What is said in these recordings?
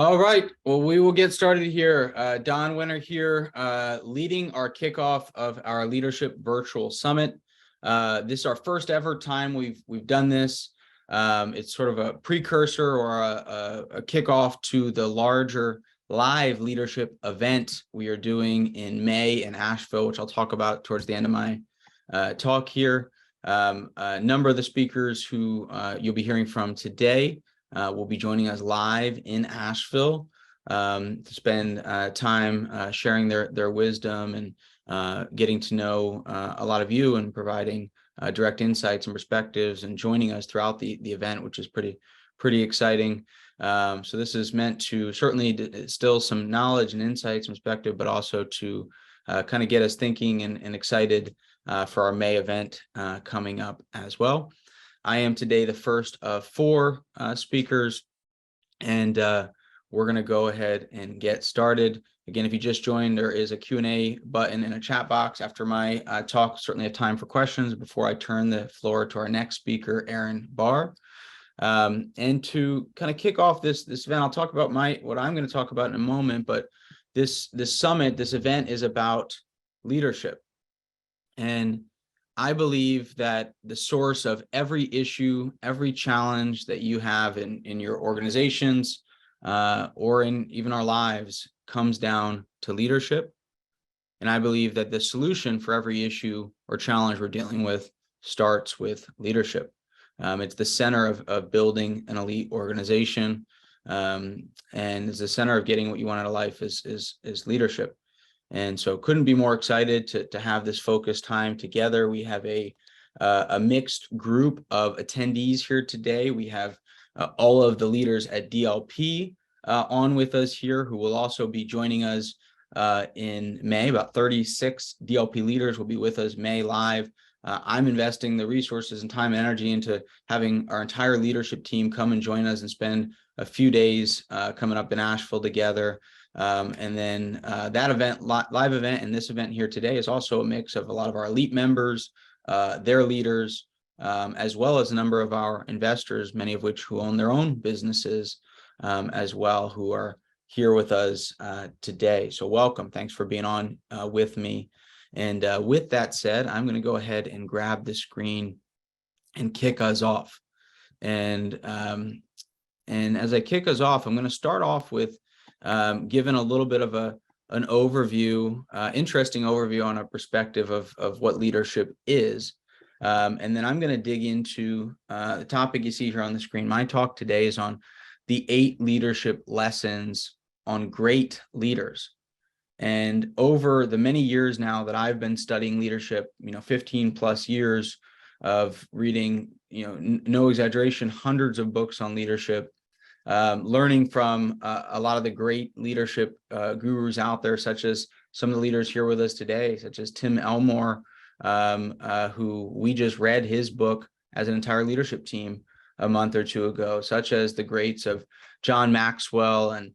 All right, well, we will get started here. Don Wenner here, leading our kickoff of our Leadership Virtual Summit. This is our first ever time we've done this. It's sort of a precursor or a kickoff to the larger live leadership event we are doing in May in Asheville, which I'll talk about towards the end of my talk here. A number of the speakers who you'll be hearing from today will be joining us live in Asheville to spend time sharing their wisdom and getting to know a lot of you and providing direct insights and perspectives and joining us throughout the event, which is pretty exciting. So this is meant to certainly distill some knowledge and insights and perspective, but also to kind of get us thinking and excited for our May event coming up as well. I am today the first of four speakers, and we're going to go ahead and get started. Again, if you just joined, there is a Q&A button in a chat box after my talk. Certainly have time for questions before I turn the floor to our next speaker, Aaron Barr. And to kind of kick off this event, I'll talk about what I'm going to talk about in a moment, but this summit, this event is about leadership. And I believe that the source of every issue, every challenge that you have in your organizations or in even our lives comes down to leadership. And I believe that the solution for every issue or challenge we're dealing with starts with leadership. It's the center of building an elite organization, and it's the center of getting what you want out of life is leadership. And so couldn't be more excited to have this focused time together. We have a mixed group of attendees here today. We have all of the leaders at DLP on with us here, who will also be joining us in May. About 36 DLP leaders will be with us May live. I'm investing the resources and time and energy into having our entire leadership team come and join us and spend a few days coming up in Asheville together. And then that event, live event, and this event here today is also a mix of a lot of our elite members, their leaders, as well as a number of our investors, many of which who own their own businesses as well, who are here with us today. So welcome. Thanks for being on with me. And with that said, I'm going to go ahead and grab the screen and kick us off. And as I kick us off, I'm going to start off with given a little bit of an overview, interesting overview on a perspective of what leadership is. And then I'm going to dig into the topic you see here on the screen. My talk today is on the 8 leadership lessons on great leaders. And over the many years now that I've been studying leadership, 15 plus years of reading, no exaggeration, hundreds of books on leadership, learning from a lot of the great leadership gurus out there, such as some of the leaders here with us today, such as Tim Elmore, who we just read his book as an entire leadership team a month or two ago, such as the greats of John Maxwell and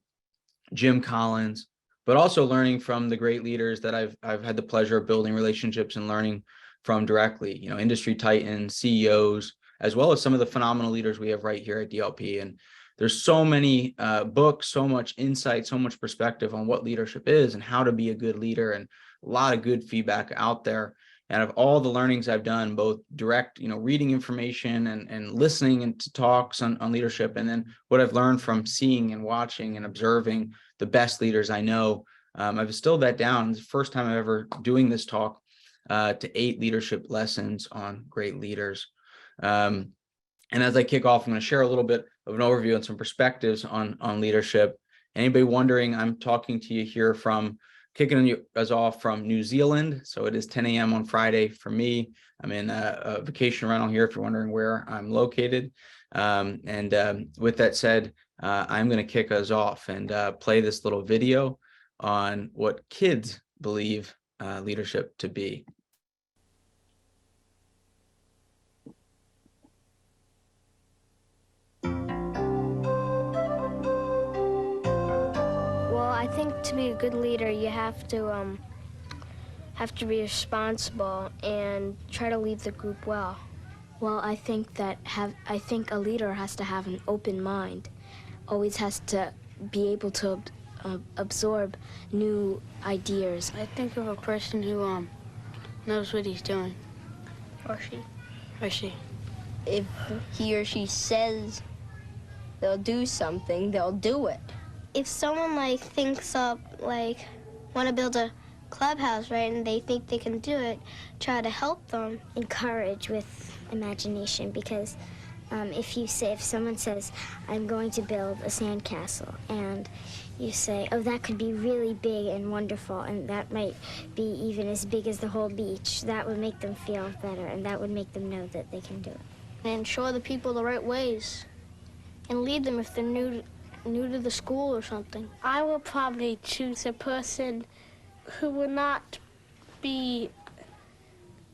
Jim Collins, but also learning from the great leaders that I've had the pleasure of building relationships and learning from directly, industry titans, CEOs, as well as some of the phenomenal leaders we have right here at DLP. And there's so many books, so much insight, so much perspective on what leadership is and how to be a good leader, and a lot of good feedback out there. And of all the learnings I've done, both direct, reading information and listening into talks on leadership, and then what I've learned from seeing and watching and observing the best leaders I know, I've distilled that down. It's the first time I'm ever doing this talk to 8 leadership lessons on great leaders. And as I kick off, I'm going to share a little bit of an overview and some perspectives on leadership. Anybody wondering, I'm talking to you here from, kicking us off from New Zealand. So it is 10 a.m. on Friday for me. I'm in a vacation rental here, if you're wondering where I'm located. With that said, I'm going to kick us off and play this little video on what kids believe leadership to be. I think to be a good leader, you have to be responsible and try to lead the group well. Well, I think a leader has to have an open mind, always has to be able to absorb new ideas. I think of a person who knows what he's doing. Or she. Or she. If he or she says they'll do something, they'll do it. If someone like thinks up, like want to build a clubhouse, right, and they think they can do it, try to help them. Encourage with imagination, because if someone says, I'm going to build a sandcastle, and you say, oh, that could be really big and wonderful, and that might be even as big as the whole beach, that would make them feel better, and that would make them know that they can do it. And show the people the right ways, and lead them if they're new to the school or something. I will probably choose a person who will not be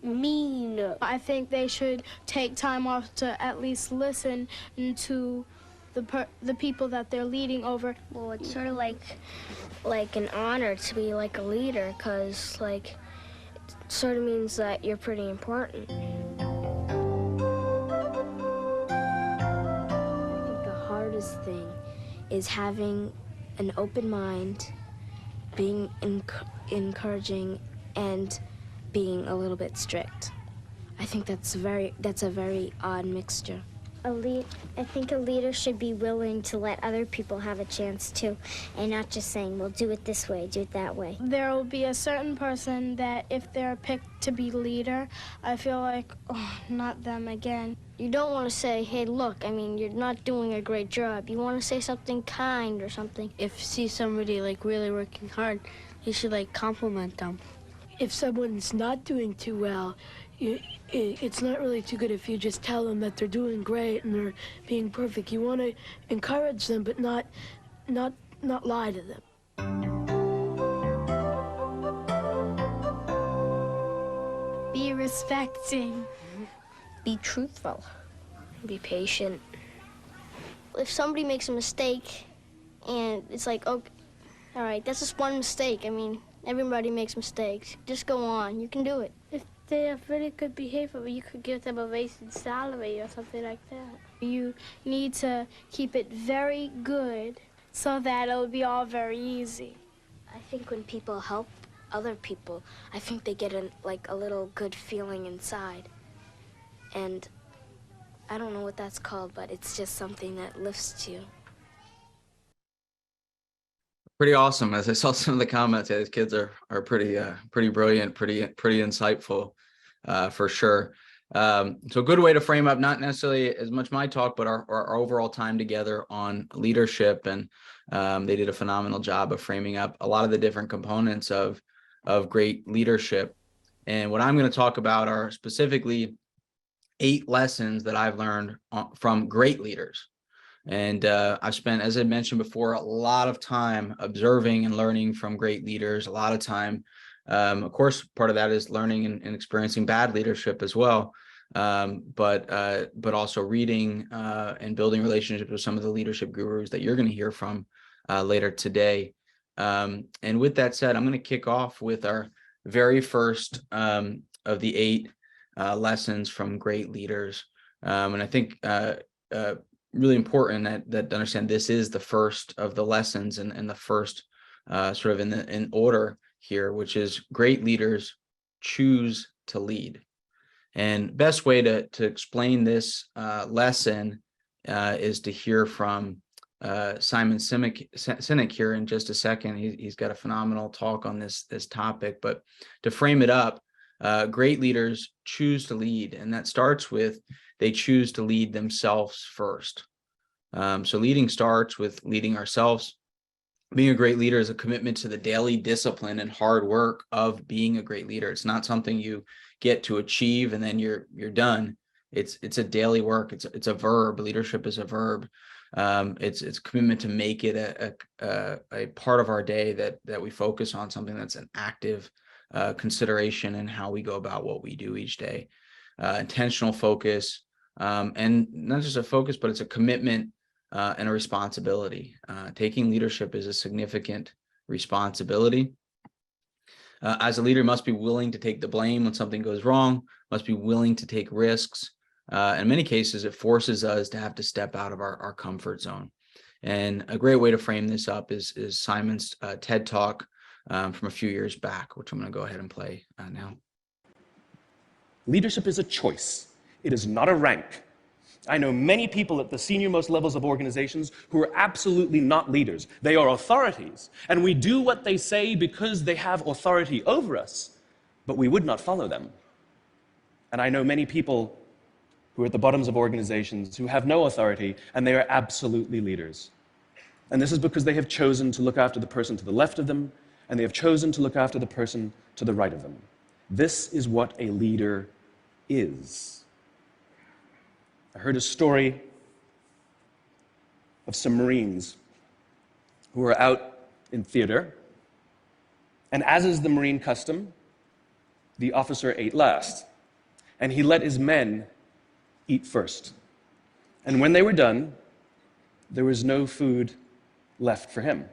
mean. I think they should take time off to at least listen to the people that they're leading over. Well, it's sort of like an honor to be like a leader, because like it sort of means that you're pretty important. I think the hardest thing is having an open mind, being encouraging, and being a little bit strict. I think that's a very odd mixture. I think a leader should be willing to let other people have a chance too, and not just saying, well, do it this way, do it that way. There will be a certain person that if they're picked to be leader, I feel like, oh, not them again. You don't want to say, hey, look, I mean, you're not doing a great job. You want to say something kind or something. If you see somebody like really working hard, you should like compliment them. If someone's not doing too well, it's not really too good if you just tell them that they're doing great and they're being perfect. You want to encourage them, but not lie to them. Be respecting. Be truthful. Be patient. If somebody makes a mistake and it's like, okay, all right, that's just one mistake. I mean, everybody makes mistakes. Just go on. You can do it. If they have really good behavior, you could give them a raised salary or something like that. You need to keep it very good so that it'll be all very easy. I think when people help other people, I think they get a little good feeling inside. And I don't know what that's called, but it's just something that lifts you. Pretty awesome. As I saw some of the comments, yeah, these kids are pretty brilliant, pretty insightful, for sure. So a good way to frame up, not necessarily as much my talk, but our overall time together on leadership. And they did a phenomenal job of framing up a lot of the different components of great leadership. And what I'm going to talk about are specifically 8 lessons that I've learned from great leaders. And I've spent, as I mentioned before, a lot of time observing and learning from great leaders, a lot of time. Of course, part of that is learning and experiencing bad leadership as well, but also reading and building relationships with some of the leadership gurus that you're going to hear from later today. And with that said, I'm going to kick off with our very first of the 8 lessons from great leaders. And I think really important that to understand this is the first of the lessons and the first sort of in order here, which is great leaders choose to lead. And best way to explain this lesson is to hear from Simon Sinek here in just a second. He's got a phenomenal talk on this topic, but to frame it up, great leaders choose to lead, and that starts with they choose to lead themselves first. So leading starts with leading ourselves. Being a great leader is a commitment to the daily discipline and hard work of being a great leader. It's not something you get to achieve and then you're done. It's a daily work. It's a verb. Leadership is a verb. It's a commitment to make it a part of our day that we focus on, something that's an active consideration in how we go about what we do each day. Intentional focus, and not just a focus, but it's a commitment and a responsibility. Taking leadership is a significant responsibility. As a leader, must be willing to take the blame when something goes wrong, must be willing to take risks. In many cases, it forces us to have to step out of our comfort zone. And a great way to frame this up is Simon's TED Talk from a few years back, which I'm going to go ahead and play now. Leadership is a choice. It is not a rank. I know many people at the senior-most levels of organizations who are absolutely not leaders. They are authorities, and we do what they say because they have authority over us, but we would not follow them. And I know many people who are at the bottoms of organizations who have no authority, and they are absolutely leaders. And this is because they have chosen to look after the person to the left of them, and they have chosen to look after the person to the right of them. This is what a leader is. I heard a story of some Marines who were out in theater, and as is the Marine custom, the officer ate last, and he let his men eat first. And when they were done, there was no food left for him.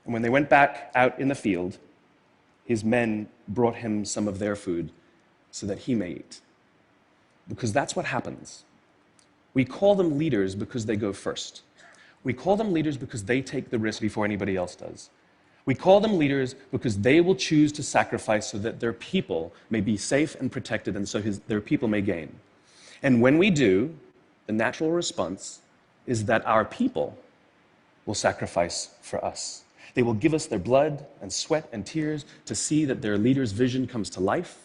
And when they went back out in the field, his men brought him some of their food so that he may eat. Because that's what happens. We call them leaders because they go first. We call them leaders because they take the risk before anybody else does. We call them leaders because they will choose to sacrifice so that their people may be safe and protected, and so their people may gain. And when we do, the natural response is that our people will sacrifice for us. They will give us their blood and sweat and tears to see that their leader's vision comes to life.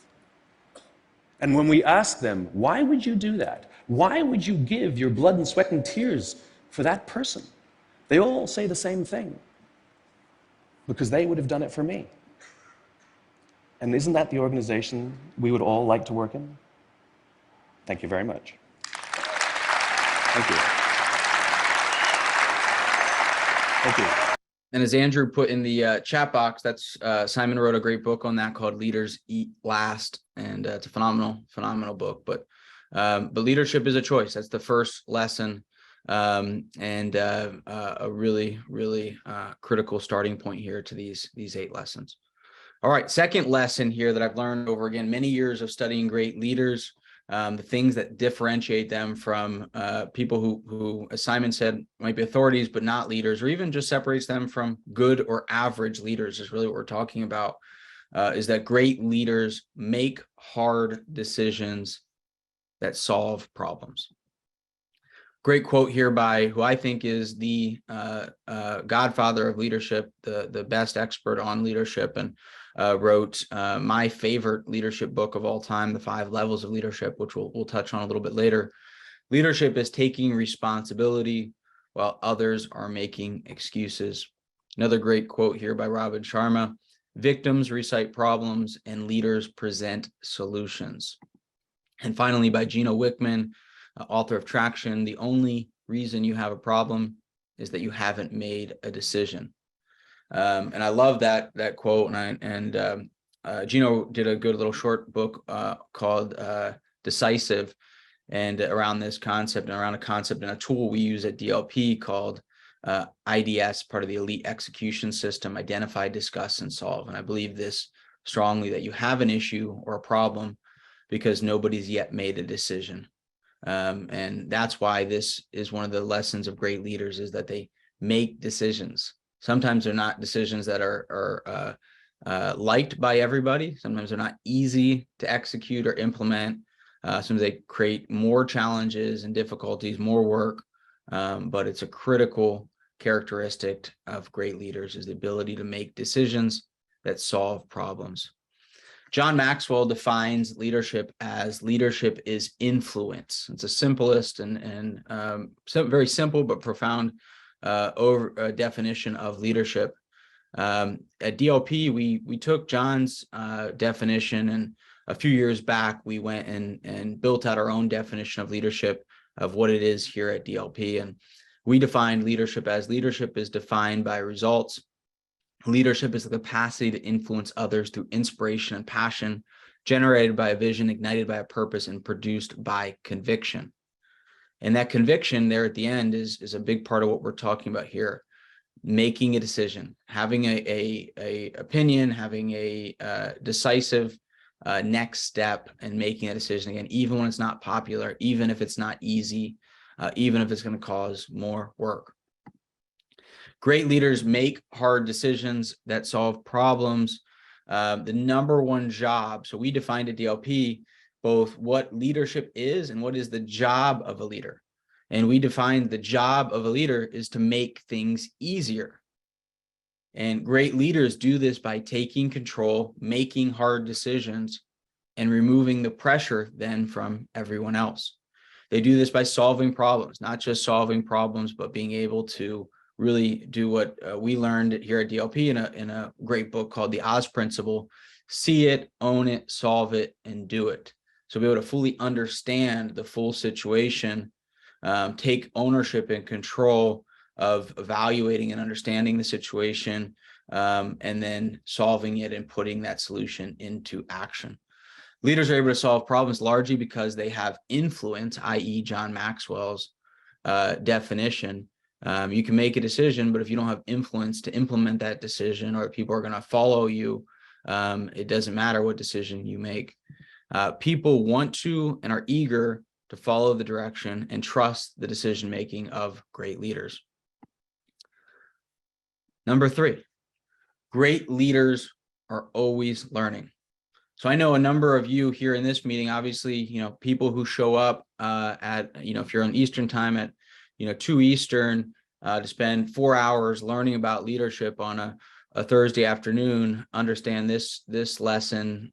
And when we ask them, why would you do that? Why would you give your blood and sweat and tears for that person? They all say the same thing. Because they would have done it for me. And isn't that the organization we would all like to work in? Thank you very much. Thank you. Thank you. And as Andrew put in the chat box, that's Simon wrote a great book on that called Leaders Eat Last, and it's a phenomenal book. But leadership is a choice. That's the first lesson, and a really critical starting point here to these 8 lessons. All right, second lesson here that I've learned over again many years of studying great leaders. The things that differentiate them from people who, as Simon said, might be authorities but not leaders, or even just separates them from good or average leaders is really what we're talking about, is that great leaders make hard decisions that solve problems. Great quote here by who I think is the godfather of leadership, the best expert on leadership, and wrote my favorite leadership book of all time, The 5 Levels of Leadership, which we'll touch on a little bit later. Leadership is taking responsibility while others are making excuses. Another great quote here by Robin Sharma: victims recite problems and leaders present solutions. And finally, by Gino Wickman, author of Traction: the only reason you have a problem is that you haven't made a decision. And I love that quote. And Gino did a good little short book called Decisive, and around this concept, and around a concept and a tool we use at DLP called IDS, part of the Elite Execution System: identify, discuss, and solve. And I believe this strongly, that you have an issue or a problem because nobody's yet made a decision. And that's why this is one of the lessons of great leaders, is that they make decisions. Sometimes they're not decisions that are liked by everybody. Sometimes they're not easy to execute or implement. Sometimes they create more challenges and difficulties, more work. But it's a critical characteristic of great leaders, is the ability to make decisions that solve problems. John Maxwell defines leadership as leadership is influence. It's the simplest and very simple but profound definition of leadership. At DLP, we took John's definition, and a few years back we went and built out our own definition of leadership, of what it is here at DLP. And we defined leadership as leadership is defined by results. Leadership is the capacity to influence others through inspiration and passion, generated by a vision, ignited by a purpose, and produced by conviction. And that conviction there at the end is a big part of what we're talking about here. Making a decision, having a opinion, having a decisive next step, and making a decision, again, even when it's not popular, even if it's not easy, even if it's going to cause more work. Great leaders make hard decisions that solve problems. The number one job, so we defined at DLP both what leadership is and what is the job of a leader. And we defined the job of a leader is to make things easier. And great leaders do this by taking control, making hard decisions, and removing the pressure then from everyone else. They do this by solving problems, not just solving problems, but being able to really do what we learned here at DLP in a great book called The Oz Principle: see it, own it, solve it, and do it. So be able to fully understand the full situation, take ownership and control of evaluating and understanding the situation, and then solving it and putting that solution into action. Leaders are able to solve problems largely because they have influence, i.e. John Maxwell's definition. You can make a decision, but if you don't have influence to implement that decision, or people are going to follow you, it doesn't matter what decision you make. People want to and are eager to follow the direction and trust the decision-making of great leaders. Number 3, great leaders are always learning. So I know a number of you here in this meeting, obviously, people who show up at, if you're on Eastern time at, 2 Eastern to spend 4 hours learning about leadership on a Thursday afternoon, understand this lesson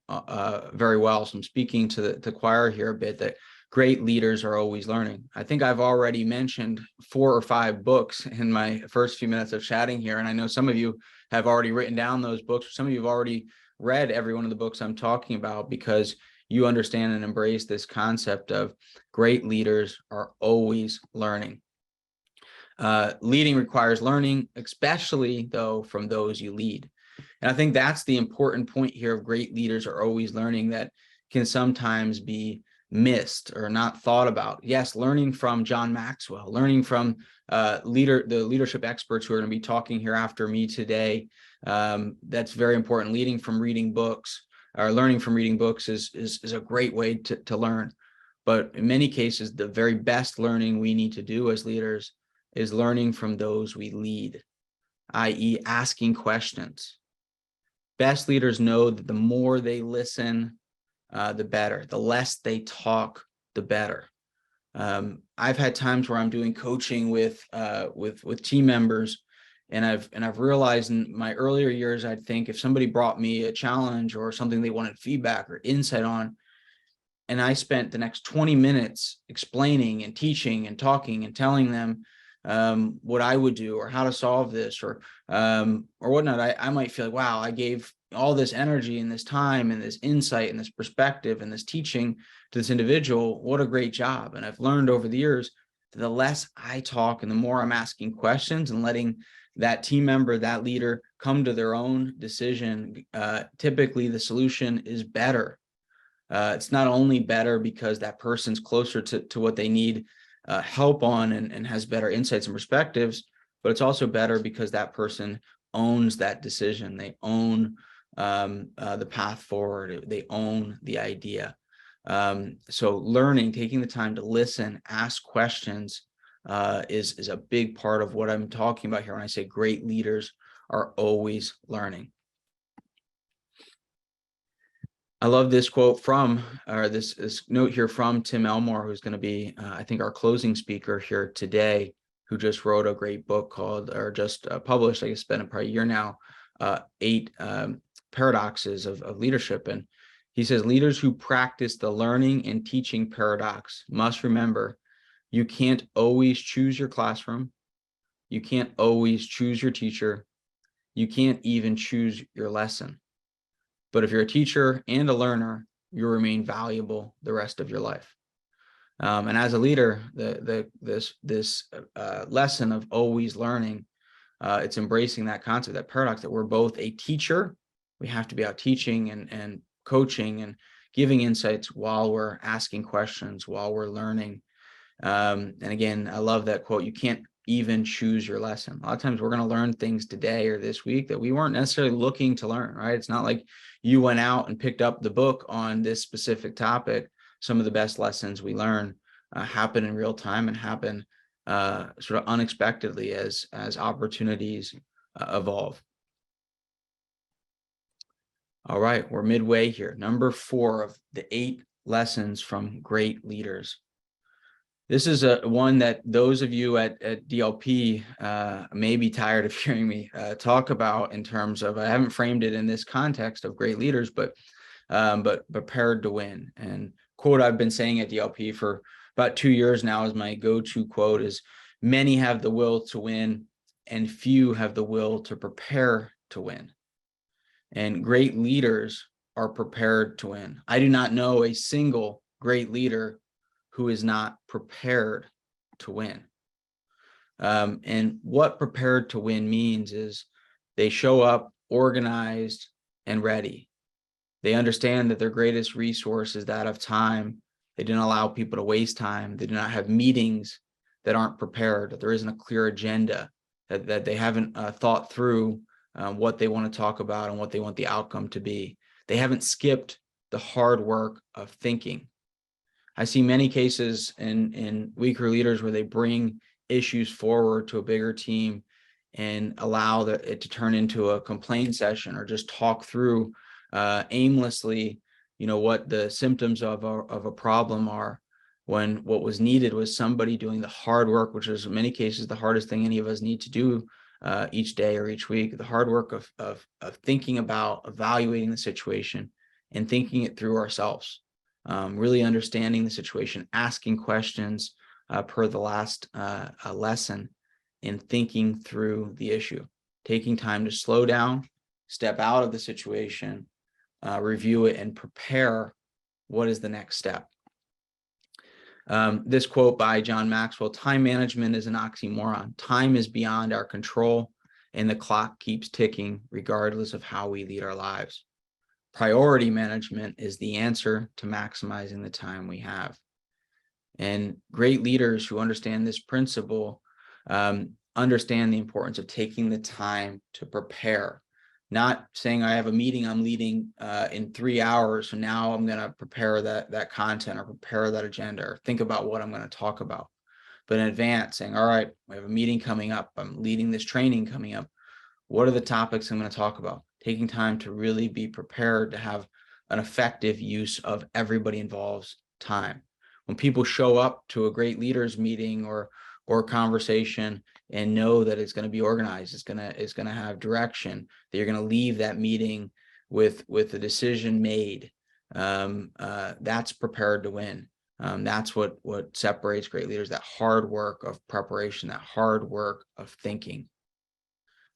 very well. So I'm speaking to the choir here a bit, that great leaders are always learning. I think I've already mentioned 4 or 5 books in my first few minutes of chatting here. And I know some of you have already written down those books. Some of you have already read every one of the books I'm talking about, because you understand and embrace this concept of great leaders are always learning. Leading requires learning, especially though from those you lead. And I think that's the important point here of great leaders are always learning, that can sometimes be missed or not thought about. Yes, learning from John Maxwell, learning from the leadership experts who are going to be talking here after me today. That's very important. Leading from reading books, or learning from reading books is a great way to learn. But in many cases, the very best learning we need to do as leaders is learning from those we lead, i.e. asking questions. Best leaders know that the more they listen, the better. The less they talk, the better. I've had times where I'm doing coaching with team members, and I've realized in my earlier years, I'd think if somebody brought me a challenge or something they wanted feedback or insight on, and I spent the next 20 minutes explaining and teaching and talking and telling them what I would do or how to solve this or whatnot, I might feel like, wow, I gave all this energy and this time and this insight and this perspective and this teaching to this individual. What a great job. And I've learned over the years that the less I talk and the more I'm asking questions and letting that team member, that leader come to their own decision, typically the solution is better. It's not only better because that person's closer to what they need help on and has better insights and perspectives, but it's also better because that person owns that decision. They own the path forward. They own the idea. So learning, taking the time to listen, ask questions is a big part of what I'm talking about here when I say great leaders are always learning. I love this quote from, or this note here from Tim Elmore, who's going to be, I think, our closing speaker here today, who just wrote a great book called, or just published, I guess, it's been probably a year now, 8 Paradoxes of Leadership. And he says, leaders who practice the learning and teaching paradox must remember, you can't always choose your classroom. You can't always choose your teacher. You can't even choose your lesson. But if you're a teacher and a learner, you remain valuable the rest of your life. And as a leader, this lesson of always learning, it's embracing that concept, that paradox, that we're both a teacher. We have to be out teaching and coaching and giving insights while we're asking questions, while we're learning. And again, I love that quote. You can't even choose your lesson. A lot of times we're going to learn things today or this week that we weren't necessarily looking to learn, right? It's not like you went out and picked up the book on this specific topic. Some of the best lessons we learn happen in real time and happen sort of unexpectedly as opportunities evolve. All right, we're midway here. Number 4 of the 8 lessons from great leaders. This is one that those of you at DLP may be tired of hearing me talk about in terms of, I haven't framed it in this context of great leaders, but prepared to win. And quote I've been saying at DLP for about 2 years now is my go-to quote is, many have the will to win and few have the will to prepare to win. And great leaders are prepared to win. I do not know a single great leader who is not prepared to win. And what prepared to win means is they show up organized and ready. They understand that their greatest resource is that of time. They didn't allow people to waste time. They do not have meetings that aren't prepared, that there isn't a clear agenda, that they haven't thought through what they want to talk about and what they want the outcome to be. They haven't skipped the hard work of thinking. I see many cases in weaker leaders where they bring issues forward to a bigger team and allow it to turn into a complaint session or just talk through aimlessly, what the symptoms of a problem are, when what was needed was somebody doing the hard work, which is in many cases the hardest thing any of us need to do each day or each week, the hard work of thinking about evaluating the situation and thinking it through ourselves, really understanding the situation, asking questions per the last lesson, and thinking through the issue, taking time to slow down, step out of the situation, review it, and prepare what is the next step. This quote by John Maxwell, time management is an oxymoron. Time is beyond our control, and the clock keeps ticking regardless of how we lead our lives. Priority management is the answer to maximizing the time we have. And great leaders who understand this principle understand the importance of taking the time to prepare. Not saying I have a meeting I'm leading in 3 hours, so now I'm going to prepare that content or prepare that agenda or think about what I'm going to talk about. But in advance, saying, all right, we have a meeting coming up. I'm leading this training coming up. What are the topics I'm going to talk about? Taking time to really be prepared to have an effective use of everybody involved's time. When people show up to a great leaders meeting or conversation and know that it's going to be organized, it's going to have direction, that you're going to leave that meeting with a decision made, that's prepared to win. That's what separates great leaders, that hard work of preparation, that hard work of thinking.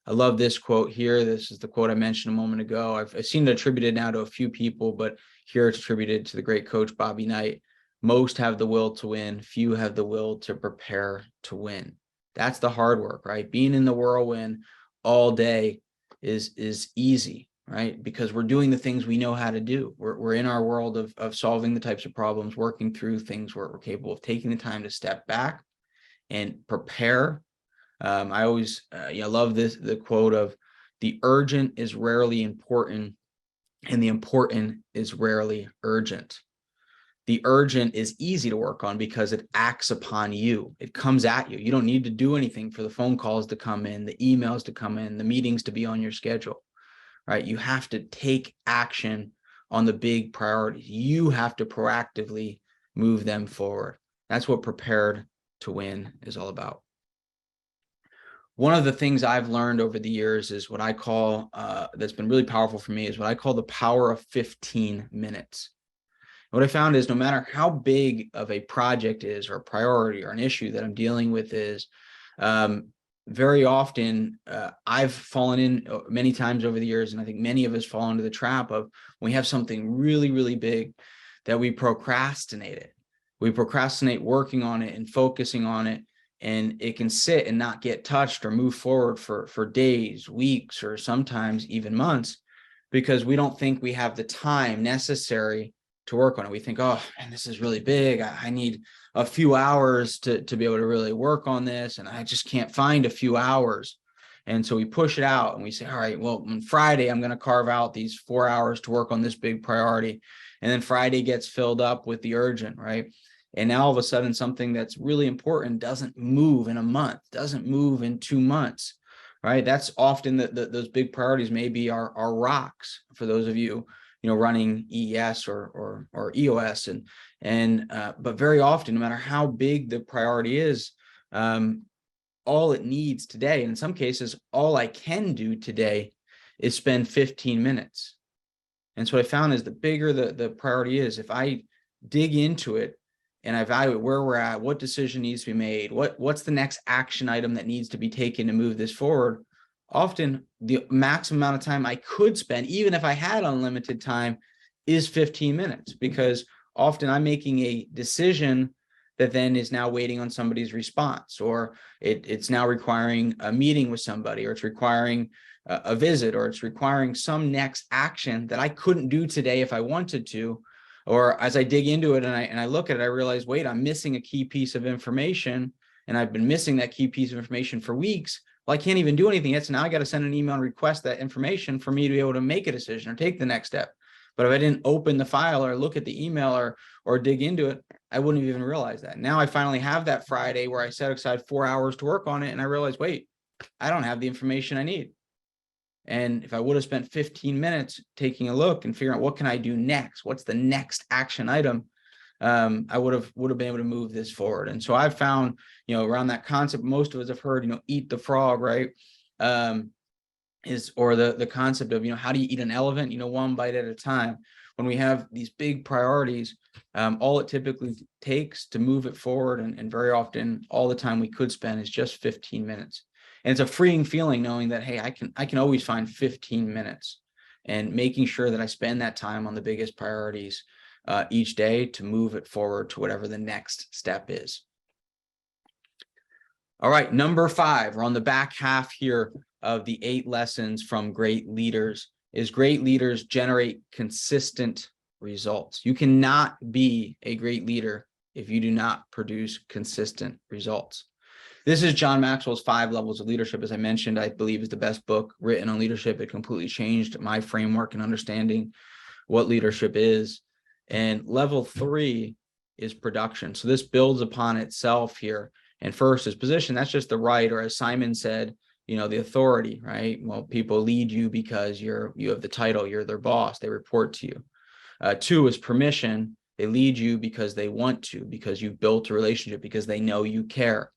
I love this quote here. This is the quote I mentioned a moment ago. I've seen it attributed now to a few people, but here it's attributed to the great coach, Bobby Knight. Most have the will to win. Few have the will to prepare to win. That's the hard work, right? Being in the whirlwind all day is easy, right? Because we're doing the things we know how to do. We're in our world of solving the types of problems, working through things where we're capable of taking the time to step back and prepare. I always love the quote of, the urgent is rarely important and the important is rarely urgent. The urgent is easy to work on because it acts upon you. It comes at you. You don't need to do anything for the phone calls to come in, the emails to come in, the meetings to be on your schedule, right? You have to take action on the big priorities. You have to proactively move them forward. That's what prepared to win is all about. One of the things I've learned over the years is what I call, that's been really powerful for me, is what I call the power of 15 minutes. What I found is no matter how big of a project is or a priority or an issue that I'm dealing with is, very often I've fallen in many times over the years, and I think many of us fall into the trap of when we have something really, really big that we procrastinate it. We procrastinate working on it and focusing on it, and it can sit and not get touched or move forward for days, weeks, or sometimes even months, because we don't think we have the time necessary to work on it. We think, oh man, this is really big. I need a few hours to be able to really work on this, and I just can't find a few hours. And so we push it out and we say, all right, well, on Friday, I'm going to carve out these 4 hours to work on this big priority. And then Friday gets filled up with the urgent, right? And now all of a sudden, something that's really important doesn't move in a month, doesn't move in 2 months, right? That's often those big priorities maybe are rocks for those of you, running EES or EOS. But very often, no matter how big the priority is, all it needs today, and in some cases, all I can do today is spend 15 minutes. And so what I found is the bigger the priority is, if I dig into it and I evaluate where we're at, what decision needs to be made, what's the next action item that needs to be taken to move this forward, often the maximum amount of time I could spend, even if I had unlimited time, is 15 minutes, because often I'm making a decision that then is now waiting on somebody's response, or it's now requiring a meeting with somebody, or it's requiring a visit, or it's requiring some next action that I couldn't do today if I wanted to. Or as I dig into it and I look at it, I realize, wait, I'm missing a key piece of information, and I've been missing that key piece of information for weeks. Well, I can't even do anything yet. So now I got to send an email and request that information for me to be able to make a decision or take the next step. But if I didn't open the file or look at the email or dig into it, I wouldn't have even realized that. Now I finally have that Friday where I set aside 4 hours to work on it, and I realized, wait, I don't have the information I need. And if I would have spent 15 minutes taking a look and figuring out what can I do next, what's the next action item, I would have been able to move this forward. And so I've found, around that concept, most of us have heard, eat the frog, right? Or the concept of, how do you eat an elephant? One bite at a time. When we have these big priorities, all it typically takes to move it forward, and very often all the time we could spend, is just 15 minutes. And it's a freeing feeling knowing that, hey, I can always find 15 minutes, and making sure that I spend that time on the biggest priorities each day to move it forward to whatever the next step is. All right, number 5, we're on the back half here of the 8 lessons from great leaders, is great leaders generate consistent results. You cannot be a great leader if you do not produce consistent results. This is John Maxwell's 5 Levels of Leadership. As I mentioned, I believe is the best book written on leadership. It completely changed my framework and understanding what leadership is. And level 3 is production. So this builds upon itself here. And first is position. That's just the right, or as Simon said, the authority, right? Well, people lead you because you have the title, you're their boss, they report to you. 2 is permission. They lead you because they want to, because you've built a relationship, because they know you care.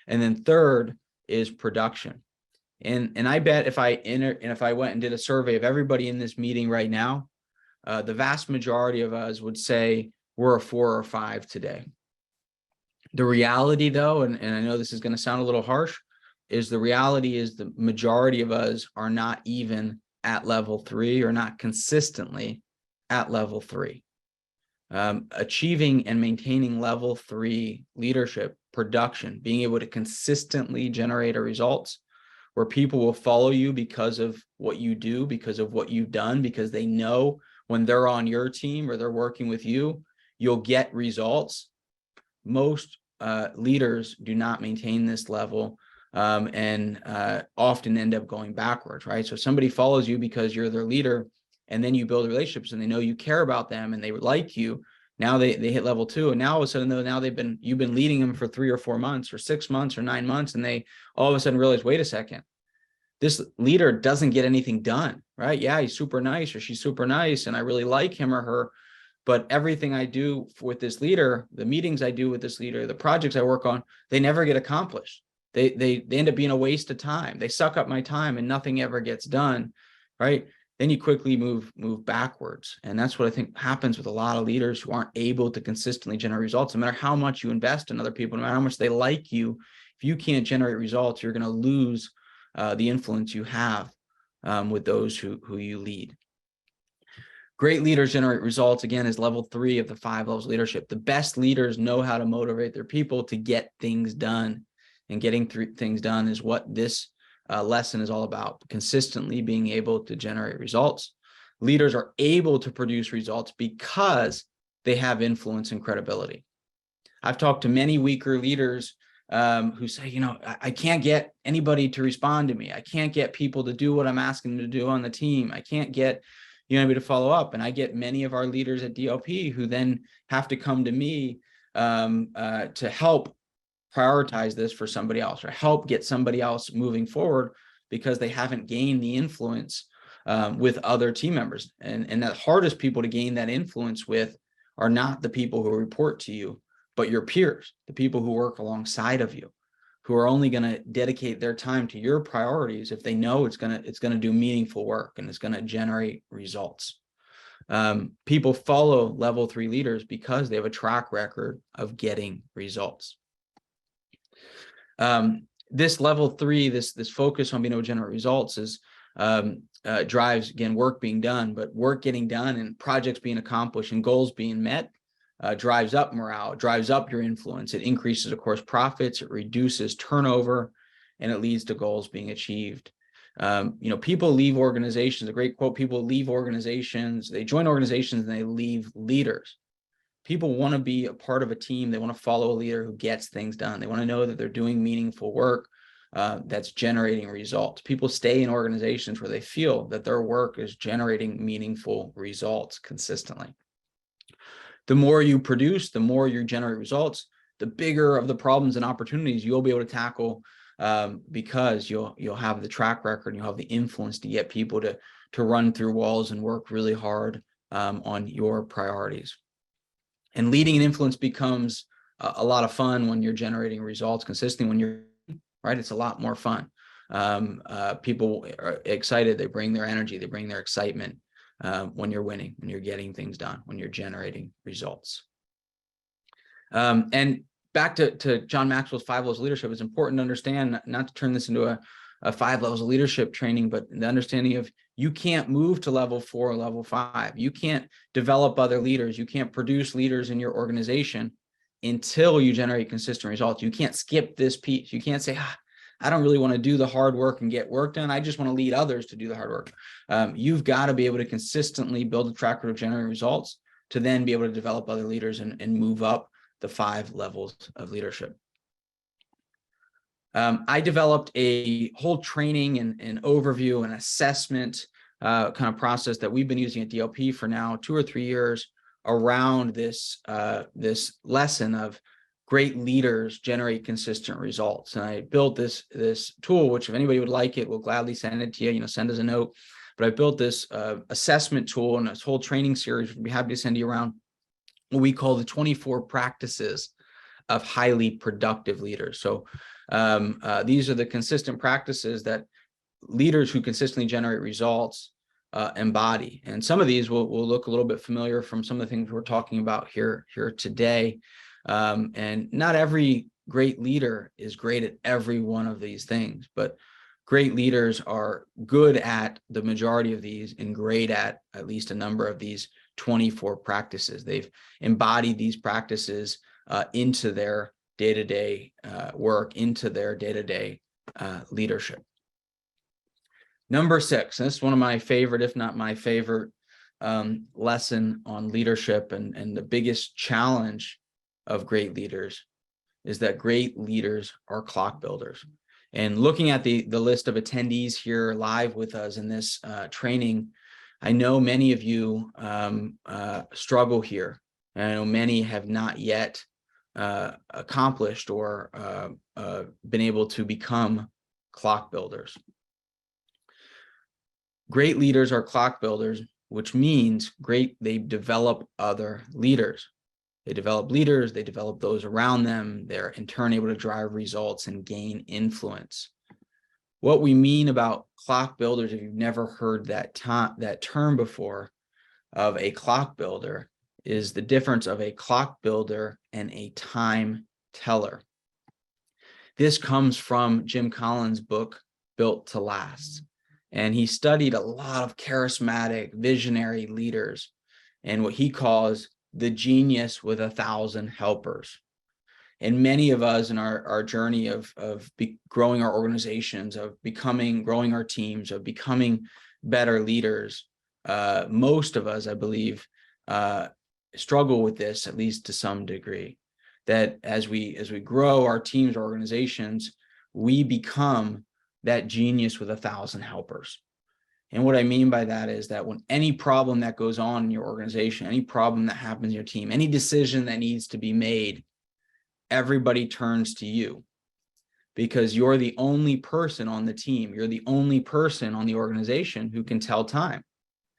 And then 3rd is production. And I bet if I went and did a survey of everybody in this meeting right now, the vast majority of us would say we're a 4 or 5 today. The reality, though, and I know this is going to sound a little harsh, is the reality is the majority of us are not even at level 3, or not consistently at level 3. Achieving and maintaining level 3 leadership, production, being able to consistently generate results where people will follow you because of what you do, because of what you've done, because they know when they're on your team or they're working with you, you'll get results. Most leaders do not maintain this level, and often end up going backwards, right? So if somebody follows you because you're their leader, and then you build relationships and they know you care about them and they like you, now they hit level 2, and now all of a sudden, now you've been leading them for 3 or 4 months or 6 months or 9 months, and they all of a sudden realize, wait a second, this leader doesn't get anything done, right? Yeah, he's super nice, or she's super nice, and I really like him or her, but everything I do with this leader, the meetings I do with this leader, the projects I work on, they never get accomplished. They end up being a waste of time. They suck up my time and nothing ever gets done, right? Then you quickly move backwards. And that's what I think happens with a lot of leaders who aren't able to consistently generate results. No matter how much you invest in other people, no matter how much they like you, if you can't generate results, you're going to lose the influence you have with those who you lead. Great leaders generate results, again, is level 3 of the 5 levels of leadership. The best leaders know how to motivate their people to get things done. And getting things done is what this lesson is all about, consistently being able to generate results. Leaders are able to produce results because they have influence and credibility. I've talked to many weaker leaders who say, I can't get anybody to respond to me. I can't get people to do what I'm asking them to do on the team. I can't get anybody to follow up. And I get many of our leaders at DLP who then have to come to me to help prioritize this for somebody else, or help get somebody else moving forward because they haven't gained the influence with other team members. And the hardest people to gain that influence with are not the people who report to you, but your peers, the people who work alongside of you, who are only going to dedicate their time to your priorities if they know it's going to do meaningful work and it's going to generate results. People follow level 3 leaders because they have a track record of getting results. This level 3, this focus on being able to generate results is drives, again, work being done, but work getting done and projects being accomplished and goals being met drives up morale, it drives up your influence. It increases, of course, profits, it reduces turnover, and it leads to goals being achieved. People leave organizations, a great quote, people leave organizations, they join organizations and they leave leaders. People want to be a part of a team. They want to follow a leader who gets things done. They want to know that they're doing meaningful work that's generating results. People stay in organizations where they feel that their work is generating meaningful results consistently. The more you produce, the more you generate results, the bigger of the problems and opportunities you'll be able to tackle because you'll have the track record and you'll have the influence to get people to run through walls and work really hard on your priorities. And leading and influence becomes a lot of fun when you're generating results consistently. When you're right, it's a lot more fun. People are excited. They bring their energy. They bring their excitement when you're winning, when you're getting things done, when you're generating results. And back to John Maxwell's 5 levels of leadership, it's important to understand, not to turn this into a 5 levels of leadership training, but the understanding of you can't move to level 4 or level 5. You can't develop other leaders. You can't produce leaders in your organization until you generate consistent results. You can't skip this piece. You can't say, I don't really want to do the hard work and get work done. I just want to lead others to do the hard work. You've got to be able to consistently build a track record of generating results to then be able to develop other leaders and move up the 5 levels of leadership. I developed a whole training and overview and assessment kind of process that we've been using at DLP for now 2 or 3 years around this lesson of great leaders generate consistent results. And I built this tool, which if anybody would like it, we'll gladly send it to you. Send us a note. But I built this assessment tool and this whole training series. We'd be happy to send you around what we call the 24 practices of highly productive leaders. So these are the consistent practices that leaders who consistently generate results embody. And some of these will look a little bit familiar from some of the things we're talking about here today. And not every great leader is great at every one of these things, but great leaders are good at the majority of these and great at least a number of these 24 practices. They've embodied these practices into their day-to-day work, into their day-to-day leadership. Number 6, and this is one of my favorite, if not my favorite, lesson on leadership, and the biggest challenge of great leaders is that great leaders are clock builders. And looking at the list of attendees here live with us in this training, I know many of you struggle here. And I know many have not yet accomplished or been able to become clock builders. Great leaders are clock builders, which means they develop other leaders. They develop leaders, they develop those around them. They're in turn able to drive results and gain influence. What we mean about clock builders, if you've never heard that term before, of a clock builder, is the difference of a clock builder and a time teller. This comes from Jim Collins' book, Built to Last. And he studied a lot of charismatic, visionary leaders and what he calls the genius with 1,000 helpers. And many of us in our journey of growing our organizations, of growing our teams, of becoming better leaders, most of us, I believe, struggle with this, at least to some degree, that as we grow our teams, our organizations, we become that genius with 1,000 helpers. And what I mean by that is that when any problem that goes on in your organization, any problem that happens in your team, any decision that needs to be made, everybody turns to you because you're the only person on the team. You're the only person on the organization who can tell time.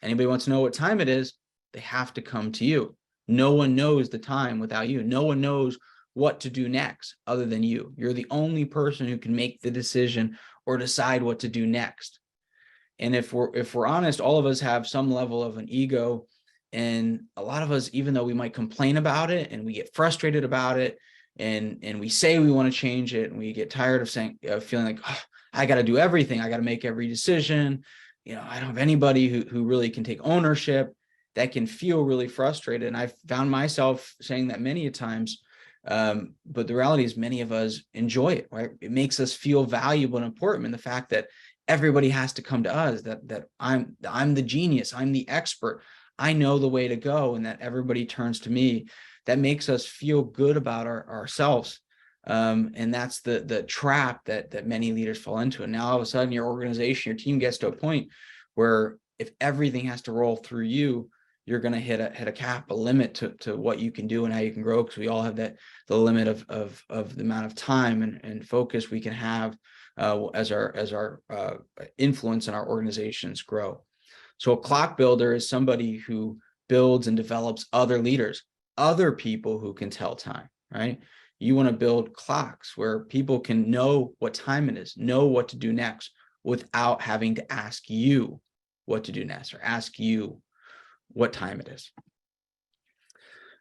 Anybody wants to know what time it is, they have to come to you. No one knows the time without you. No one knows what to do next other than you. You're the only person who can make the decision or decide what to do next. And if we're honest, all of us have some level of an ego. And a lot of us, even though we might complain about it and we get frustrated about it, and we say we want to change it, and we get tired of saying, feeling like, oh, I got to do everything. I got to make every decision. I don't have anybody who really can take ownership. That can feel really frustrated. And I've found myself saying that many times. But the reality is many of us enjoy it, right? It makes us feel valuable and important. And the fact that everybody has to come to us, that I'm the genius, I'm the expert, I know the way to go, and that everybody turns to me, that makes us feel good about ourselves. And that's the trap that many leaders fall into. And now all of a sudden your organization, your team gets to a point where if everything has to roll through you, you're going to hit a cap, a limit to what you can do and how you can grow, because we all have the limit of the amount of time and focus we can have as our influence in our organizations grow. So a clock builder is somebody who builds and develops other leaders, other people who can tell time, right? You want to build clocks where people can know what time it is, know what to do next without having to ask you what to do next or ask you what time it is.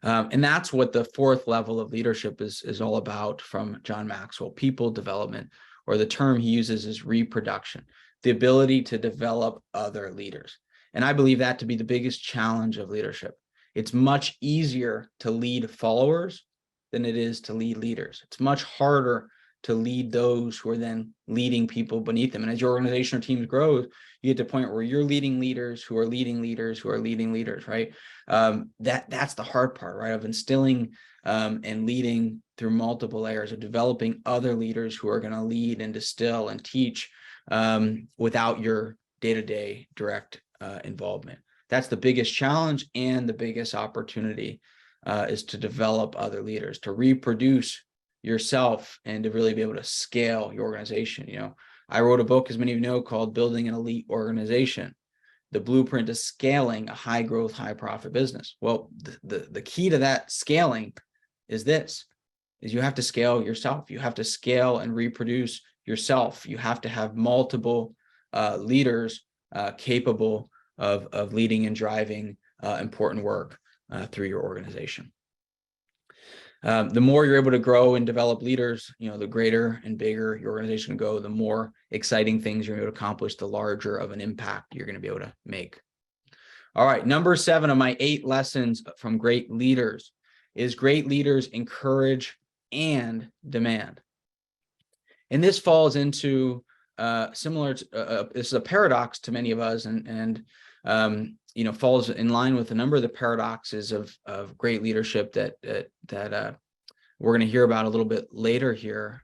And that's what the fourth level of leadership is all about from John Maxwell: people development, or the term he uses is reproduction, the ability to develop other leaders. And I believe that to be the biggest challenge of leadership. It's much easier to lead followers than it is to lead leaders. It's much harder to lead those who are then leading people beneath them. And as your organization or teams grows, you get to a point where you're leading leaders who are leading leaders who are leading leaders, right? That's the hard part, right? Of instilling and leading through multiple layers, of developing other leaders who are going to lead and distill and teach without your day-to-day direct involvement. That's the biggest challenge and the biggest opportunity, is to develop other leaders, to reproduce yourself, and to really be able to scale your organization. I wrote a book, as many of you know, called Building an Elite Organization: The Blueprint to Scaling a High Growth, High Profit Business. Well, the key to that scaling is you have to scale yourself. You have to scale and reproduce yourself. You have to have multiple leaders capable of leading and driving important work through your organization. The more you're able to grow and develop leaders, the greater and bigger your organization can go, the more exciting things you're able to accomplish, the larger of an impact you're going to be able to make. All right, number 7 of my 8 lessons from great leaders is great leaders encourage and demand. And this falls into similar to, this is a paradox to many of us, and falls in line with a number of the paradoxes of great leadership that we're going to hear about a little bit later here.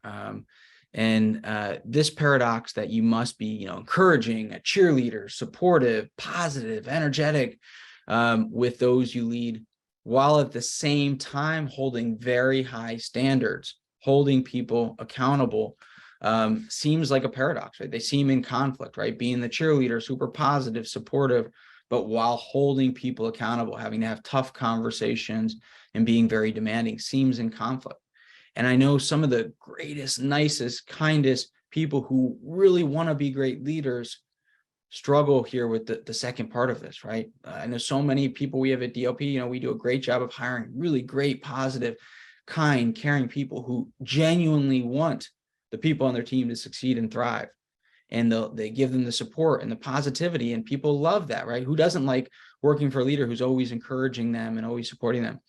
This paradox that you must be, encouraging, a cheerleader, supportive, positive, energetic with those you lead, while at the same time holding very high standards, holding people accountable, seems like a paradox, right? They seem in conflict, right? Being the cheerleader, super positive, supportive, but while holding people accountable, having to have tough conversations and being very demanding seems in conflict. And I know some of the greatest, nicest, kindest people who really want to be great leaders struggle here with the second part of this, right? I know so many people we have at DLP, we do a great job of hiring really great, positive, kind, caring people who genuinely want the people on their team to succeed and thrive. And they give them the support and the positivity, and people love that, right? Who doesn't like working for a leader who's always encouraging them and always supporting them?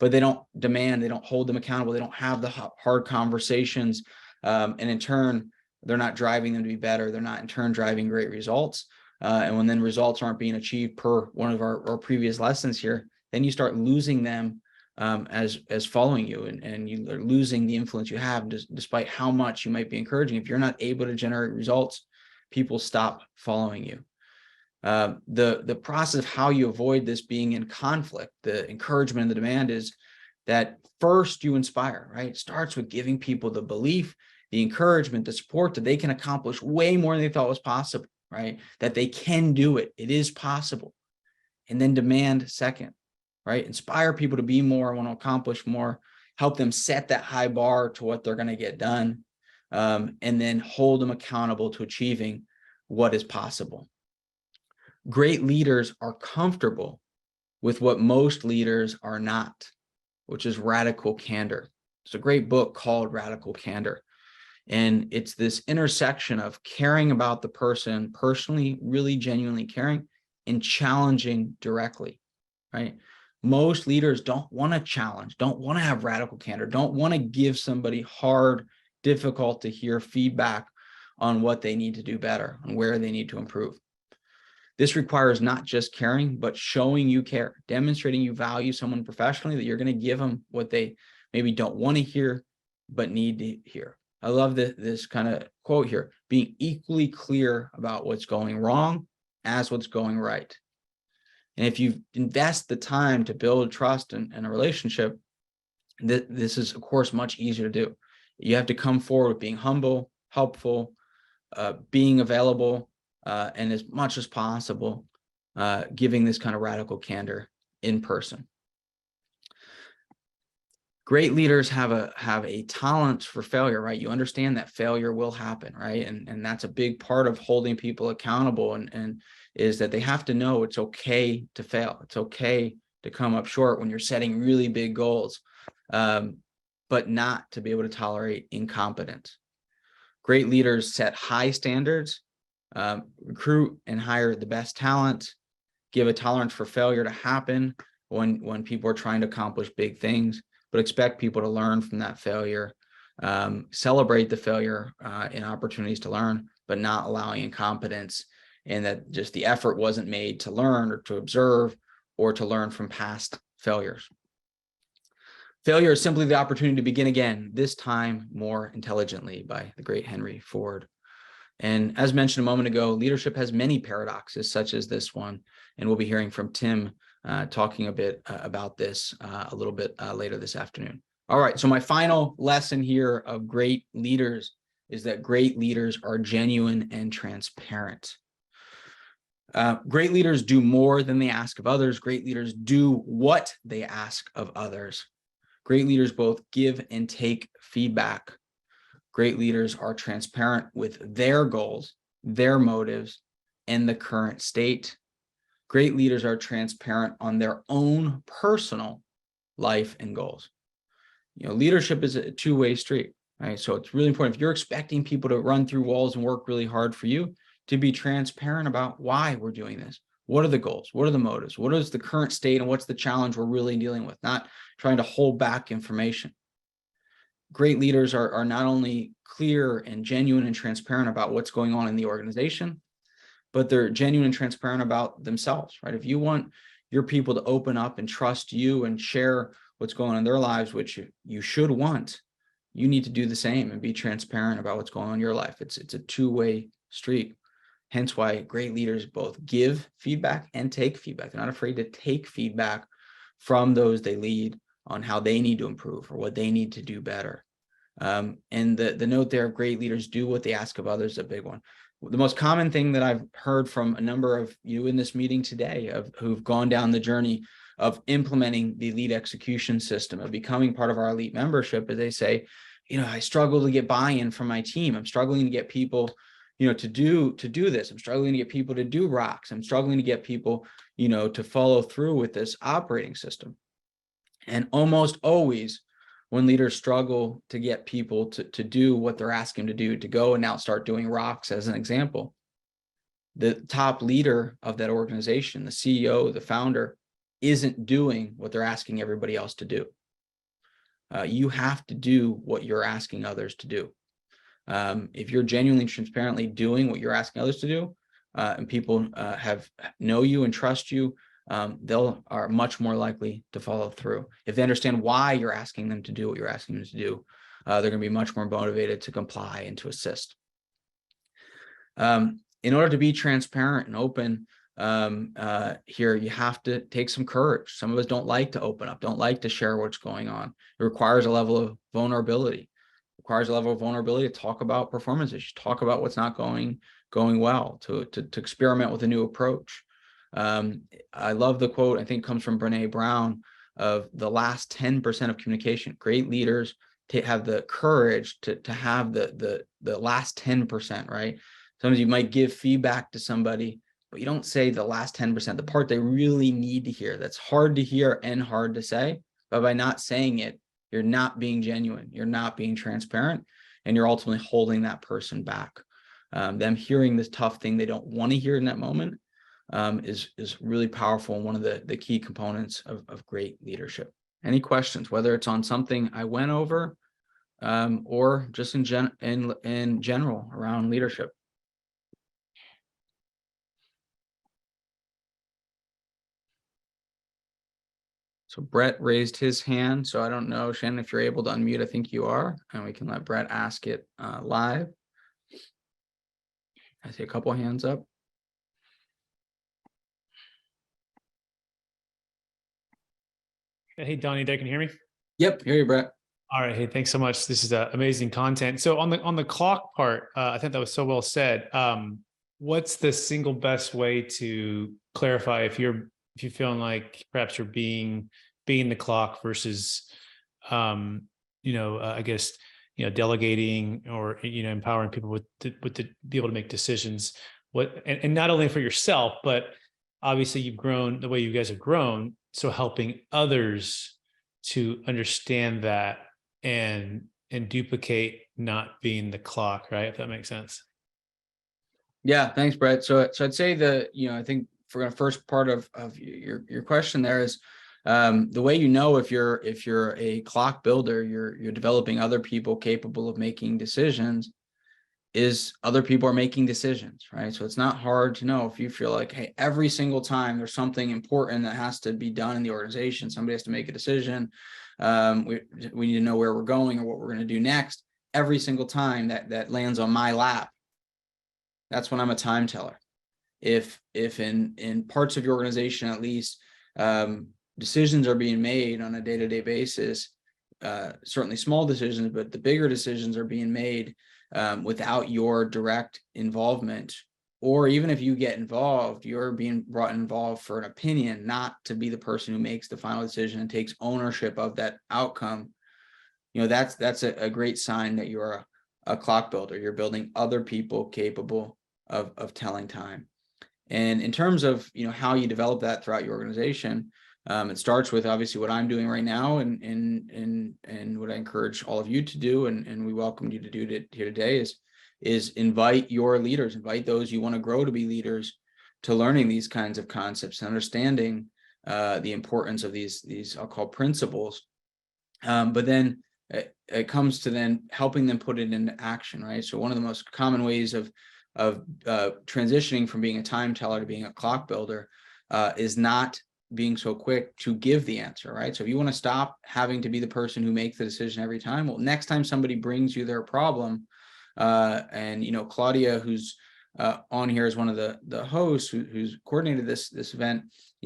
But they don't demand, they don't hold them accountable, they don't have the hard conversations, and in turn, they're not driving them to be better. They're not in turn driving great results. And when then results aren't being achieved per one of our previous lessons here, then you start losing them as following you, and you are losing the influence you have, despite how much you might be encouraging. If you're not able to generate results, people stop following you. The process of how you avoid this being in conflict, the encouragement and the demand, is that first you inspire, right? It starts with giving people the belief, the encouragement, the support that they can accomplish way more than they thought was possible, right? That they can do it. It is possible. And then demand second, right? Inspire people to be more, want to accomplish more, help them set that high bar to what they're going to get done, and then hold them accountable to achieving what is possible. Great leaders are comfortable with what most leaders are not, which is radical candor. It's a great book called Radical Candor. And it's this intersection of caring about the person personally, really genuinely caring, and challenging directly, right? Most leaders don't want to challenge, don't want to have radical candor, don't want to give somebody hard, difficult to hear feedback on what they need to do better, on where they need to improve. This requires not just caring, but showing you care, demonstrating you value someone professionally, that you're going to give them what they maybe don't want to hear, but need to hear. I love this kind of quote here: being equally clear about what's going wrong as what's going right. And if you invest the time to build trust in a relationship, this is, of course, much easier to do. You have to come forward with being humble, helpful, being available, and as much as possible, giving this kind of radical candor in person. Great leaders have a tolerance for failure, right? You understand that failure will happen, right? And that's a big part of holding people accountable, and is that they have to know it's okay to fail. It's okay to come up short when you're setting really big goals, but not to be able to tolerate incompetence. Great leaders set high standards, recruit and hire the best talent, give a tolerance for failure to happen when people are trying to accomplish big things, but expect people to learn from that failure, celebrate the failure and opportunities to learn, but not allowing incompetence, and that just the effort wasn't made to learn or to observe or to learn from past failures. Failure is simply the opportunity to begin again, this time more intelligently, by the great Henry Ford. And as mentioned a moment ago, leadership has many paradoxes, such as this one, and we'll be hearing from Tim talking a bit about this a little bit later this afternoon. All right, so my final lesson here of great leaders is that great leaders are genuine and transparent. Great leaders do more than they ask of others. Great leaders do what they ask of others. Great leaders both give and take feedback. Great leaders are transparent with their goals, their motives, and the current state. Great leaders are transparent on their own personal life and goals. You know, leadership is a two-way street, right? So it's really important, if you're expecting people to run through walls and work really hard for you, to be transparent about why we're doing this. What are the goals? What are the motives? What is the current state, and what's the challenge we're really dealing with? Not trying to hold back information. Great leaders are not only clear and genuine and transparent about what's going on in the organization, but they're genuine and transparent about themselves, right? If you want your people to open up and trust you and share what's going on in their lives, which you should want, you need to do the same and be transparent about what's going on in your life. It's a two-way street. Hence why great leaders both give feedback and take feedback. They're not afraid to take feedback from those they lead on how they need to improve or what they need to do better. And the note there of great leaders do what they ask of others is a big one. The most common thing that I've heard from a number of you in this meeting today who've gone down the journey of implementing the elite execution system, of becoming part of our elite membership, is they say, you know, I struggle to get buy-in from my team. I'm struggling to get people, you know, to do this. I'm struggling to get people to do rocks. I'm struggling to get people, you know, to follow through with this operating system. And almost always, when leaders struggle to get people to do what they're asking them to do, to go and now start doing rocks, as an example, the top leader of that organization, the CEO, the founder, isn't doing what they're asking everybody else to do. You have to do what you're asking others to do. If you're genuinely, transparently doing what you're asking others to do, and people know you and trust you, are much more likely to follow through. If they understand why you're asking them to do what you're asking them to do, they're going to be much more motivated to comply and to assist. In order to be transparent and open, here, you have to take some courage. Some of us don't like to open up, don't like to share what's going on. It requires a level of vulnerability. It requires a level of vulnerability to talk about performance issues, talk about what's not going well, to experiment with a new approach. I love the quote, I think comes from Brene Brown, of the last 10% of communication. Great leaders have the courage to have the last 10%, right? Sometimes you might give feedback to somebody, but you don't say the last 10%, the part they really need to hear. That's hard to hear and hard to say, but by not saying it, you're not being genuine, you're not being transparent, and you're ultimately holding that person back. Them hearing this tough thing they don't want to hear in that moment is really powerful and one of the key components of great leadership. Any questions, whether it's on something I went over or just in general around leadership? So Brett raised his hand. So I don't know, Shannon, if you're able to unmute. I think you are, and we can let Brett ask it live. I see a couple hands up. Hey, Donnie, can you hear me? Yep, hear you, Brett. All right. Hey, thanks so much. This is amazing content. So on the clock part, I think that was so well said. What's the single best way to clarify if you're feeling like perhaps you're being the clock versus, I guess, delegating or empowering people to be able to make decisions. And not only for yourself, but obviously you've grown the way you guys have grown. So helping others to understand that and duplicate not being the clock, right? If that makes sense. Yeah, thanks, Brett. So I'd say I think for the first part of your question there is the way if you're a clock builder, you're developing other people capable of making decisions, is other people are making decisions, right? So it's not hard to know if you feel like, hey, every single time there's something important that has to be done in the organization, somebody has to make a decision. We need to know where we're going or what we're going to do next. Every single time that lands on my lap, that's when I'm a time teller. If in parts of your organization, at least, decisions are being made on a day-to-day basis, certainly small decisions, but the bigger decisions are being made without your direct involvement, or even if you get involved, you're being brought involved for an opinion, not to be the person who makes the final decision and takes ownership of that outcome. That's a great sign that you're a clock builder. You're building other people capable of telling time. And in terms of how you develop that throughout your organization, it starts with obviously what I'm doing right now, and what I encourage all of you to do, and we welcome you to do here today is invite your leaders, invite those you want to grow to be leaders, to learning these kinds of concepts and understanding the importance of these I'll call principles. But then it comes to then helping them put it into action, right? So one of the most common ways of transitioning from being a time teller to being a clock builder is not being so quick to give the answer, right? So if you want to stop having to be the person who makes the decision every time, well, next time somebody brings you their problem, and Claudia, who's on here as one of the hosts who's coordinated this event,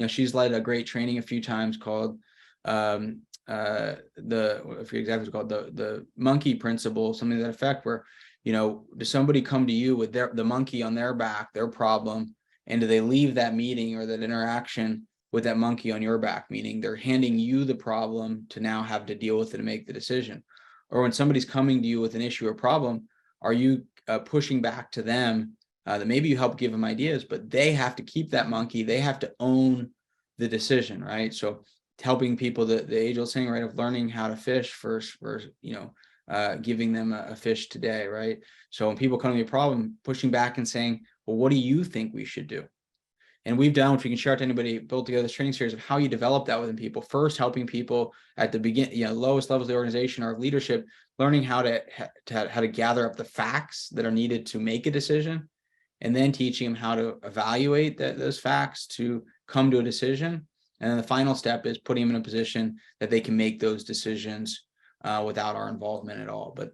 she's led a great training a few times called I forget exactly what it's called, the monkey principle, something to that effect, where does somebody come to you with the monkey on their back, their problem, and do they leave that meeting or that interaction with that monkey on your back, meaning they're handing you the problem to now have to deal with it and make the decision? Or when somebody's coming to you with an issue or problem, are you pushing back to them that maybe you help give them ideas, but they have to keep that monkey, they have to own the decision, right? So helping people, the age-old saying, right, of learning how to fish first, giving them a fish today, right? So when people come to me a problem, pushing back and saying, well, what do you think we should do? And we've done, which we can share to anybody, built together this training series of how you develop that within people. First, helping people at the beginning, lowest levels of the organization or of leadership, learning how to gather up the facts that are needed to make a decision, and then teaching them how to evaluate those facts to come to a decision. And then the final step is putting them in a position that they can make those decisions without our involvement at all. But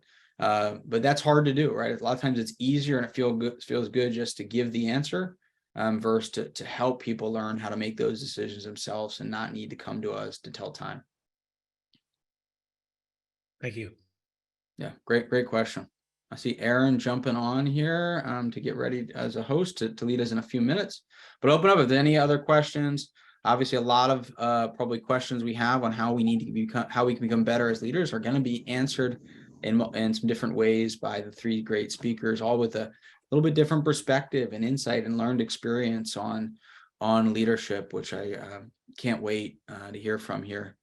that's hard to do, right? A lot of times it's easier and it feels good just to give the answer. versus to help people learn how to make those decisions themselves and not need to come to us to tell time. Thank you. Yeah, great question. I see Aaron jumping on here to get ready as a host to lead us in a few minutes, but open up if there any other questions. Obviously, a lot of probably questions we have on how we need to become, how we can become better as leaders are going to be answered in some different ways by the three great speakers, all with a little bit different perspective and insight and learned experience on leadership, which I can't wait to hear from here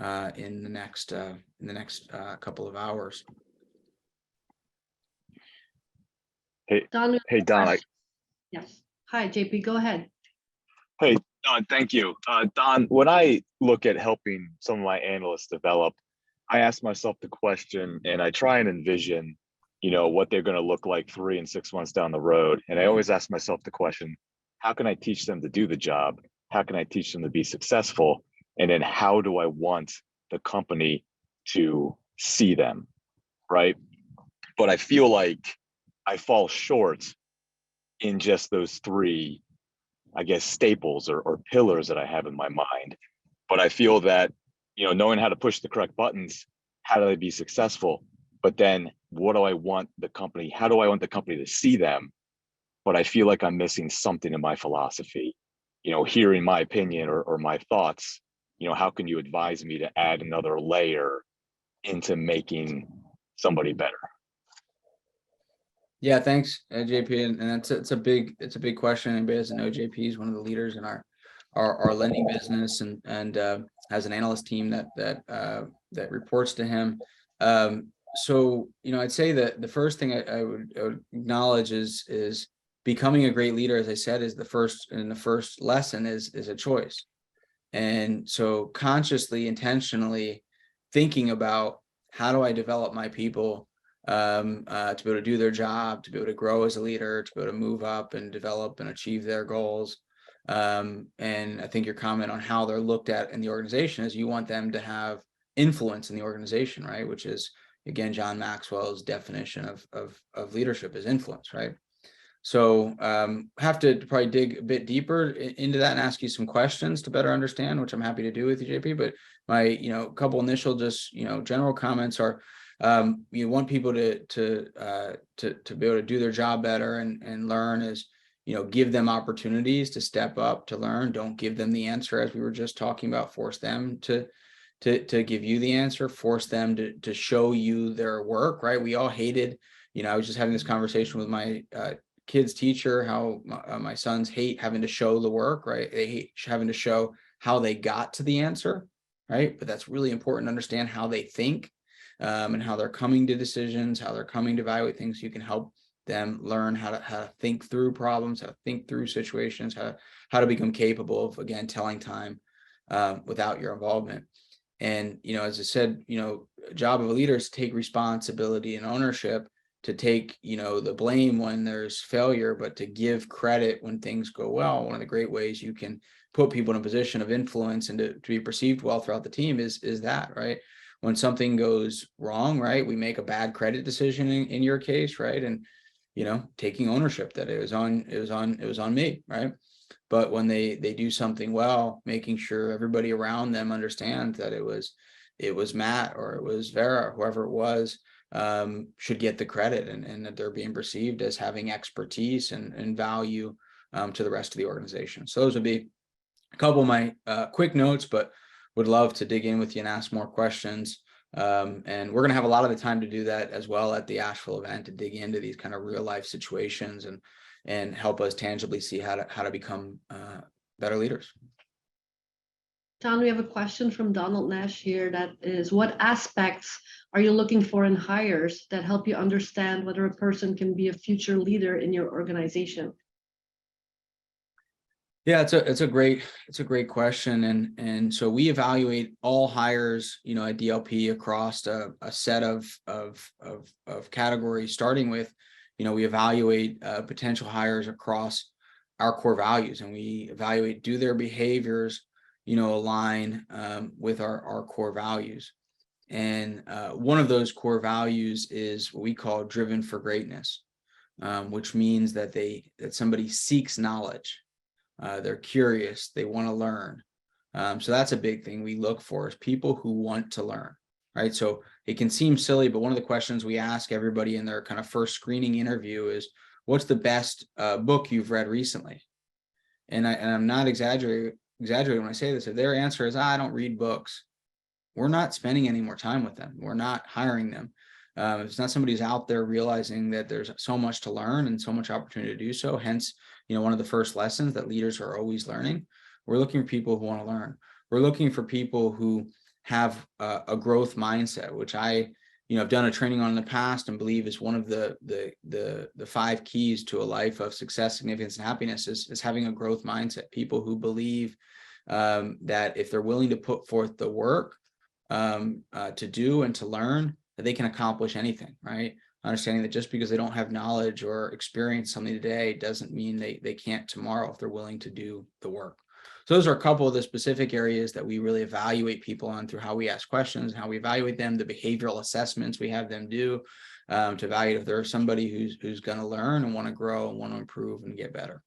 in the next couple of hours. Hey, Don, hey, Don. yes. Hi, JP, go ahead. Hey, Don, thank you. Don, when I look at helping some of my analysts develop, I ask myself the question and I try and envision, what they're going to look like 3 and 6 months down the road. And I always ask myself the question, how can I teach them to do the job? How can I teach them to be successful? And then how do I want the company to see them, right? But I feel like I fall short in just those 3, I guess, staples or pillars that I have in my mind. But I feel that, knowing how to push the correct buttons, how do they be successful? But then what do I want the company, how do I want the company to see them? But I feel like I'm missing something in my philosophy, hearing my opinion or my thoughts, how can you advise me to add another layer into making somebody better? Yeah, thanks, JP, and it's a big question. Anybody doesn't know, JP is one of the leaders in our lending business and has an analyst team that reports to him. So I'd say that the first thing I would acknowledge is becoming a great leader. As I said, is the first lesson is a choice, and so consciously, intentionally thinking about how do I develop my people to be able to do their job, to be able to grow as a leader, to be able to move up and develop and achieve their goals. And I think your comment on how they're looked at in the organization is you want them to have influence in the organization, right? Which is, again, John Maxwell's definition of leadership is influence, right? So have to probably dig a bit deeper into that and ask you some questions to better understand, which I'm happy to do with you, JP. But my, couple initial just, general comments are, you want people to be able to do their job better and learn is, give them opportunities to step up, to learn. Don't give them the answer, as we were just talking about. Force them to give you the answer. Force them to show you their work, right? We all hated, I was just having this conversation with my kids' teacher, how my sons hate having to show the work, right? They hate having to show how they got to the answer, right? But that's really important to understand how they think. And how they're coming to decisions, how they're coming to evaluate things. You can help them learn how to think through problems, how to think through situations, how to become capable of, again, telling time without your involvement. And, as I said, job of a leader is to take responsibility and ownership, to take, the blame when there's failure, but to give credit when things go well. One of the great ways you can put people in a position of influence and to be perceived well throughout the team is that, right? When something goes wrong, right, we make a bad credit decision in your case, right, and taking ownership that it was on me, right? But when they do something well, making sure everybody around them understands that it was Matt or it was Vera, or whoever it was, should get the credit and that they're being perceived as having expertise and value to the rest of the organization. So those would be a couple of my quick notes, but would love to dig in with you and ask more questions. And we're going to have a lot of the time to do that as well at the Asheville event, to dig into these kind of real life situations and help us tangibly see how to become better leaders. Don, we have a question from Donald Nash here that is, what aspects are you looking for in hires that help you understand whether a person can be a future leader in your organization? Yeah, it's a great question, and so we evaluate all hires, at DLP across a set of categories. Starting with, we evaluate potential hires across our core values, and we evaluate, do their behaviors, align with our core values. And one of those core values is what we call driven for greatness, which means that somebody seeks knowledge. They're curious. They want to learn. So that's a big thing we look for, is people who want to learn, right? So it can seem silly, but one of the questions we ask everybody in their kind of first screening interview is, what's the best book you've read recently? And I'm not exaggerating when I say this. If their answer is, I don't read books, we're not spending any more time with them. We're not hiring them. If it's not somebody who's out there realizing that there's so much to learn and so much opportunity to do so, hence, one of the first lessons that leaders are always learning. We're looking for people who want to learn. We're looking for people who have a growth mindset, which I, I've done a training on in the past and believe is one of the 5 keys to a life of success, significance, and happiness is having a growth mindset. People who believe that if they're willing to put forth the work to do and to learn, that they can accomplish anything, right? Understanding that just because they don't have knowledge or experience something today doesn't mean they can't tomorrow if they're willing to do the work. So those are a couple of the specific areas that we really evaluate people on through how we ask questions and how we evaluate them, the behavioral assessments we have them do to evaluate if there's somebody who's going to learn and want to grow and want to improve and get better.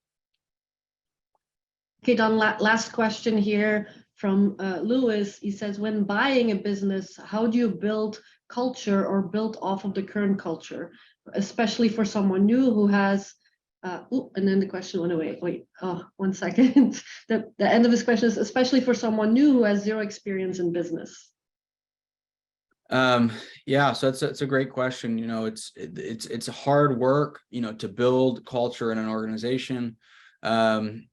Okay, Don, last question here from Lewis. He says, when buying a business, how do you build culture or build off of the current culture, especially for someone new who has, and then the question went away. Wait, 1 second. The end of his question is, especially for someone new who has 0 experience in business. Yeah, so it's a great question. It's hard work, to build culture in an organization. So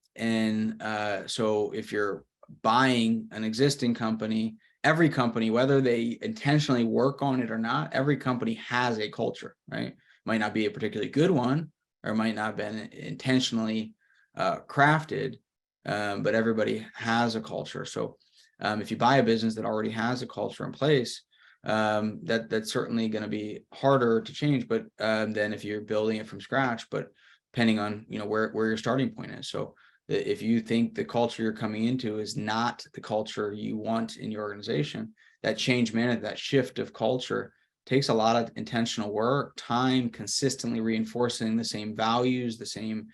if you're buying an existing company, every company, whether they intentionally work on it or not, every company has a culture, right? Might not be a particularly good one, or it might not have been intentionally crafted, but everybody has a culture. So if you buy a business that already has a culture in place, that's certainly going to be harder to change, but than if you're building it from scratch, but depending on where your starting point is. So if you think the culture you're coming into is not the culture you want in your organization, that change management, that shift of culture takes a lot of intentional work, time, consistently reinforcing the same values, the same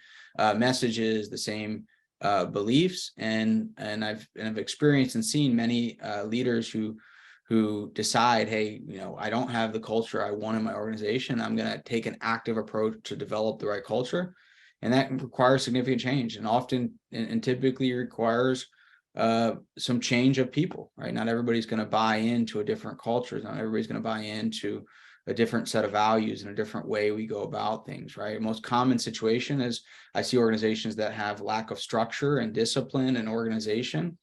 messages, the same beliefs. And I've experienced and seen many leaders who decide, hey, I don't have the culture I want in my organization. I'm going to take an active approach to develop the right culture. And that requires significant change, and often and typically requires some change of people, right? Not everybody's going to buy into a different culture. Not everybody's going to buy into a different set of values and a different way we go about things, right? Most common situation is I see organizations that have lack of structure and discipline and organization.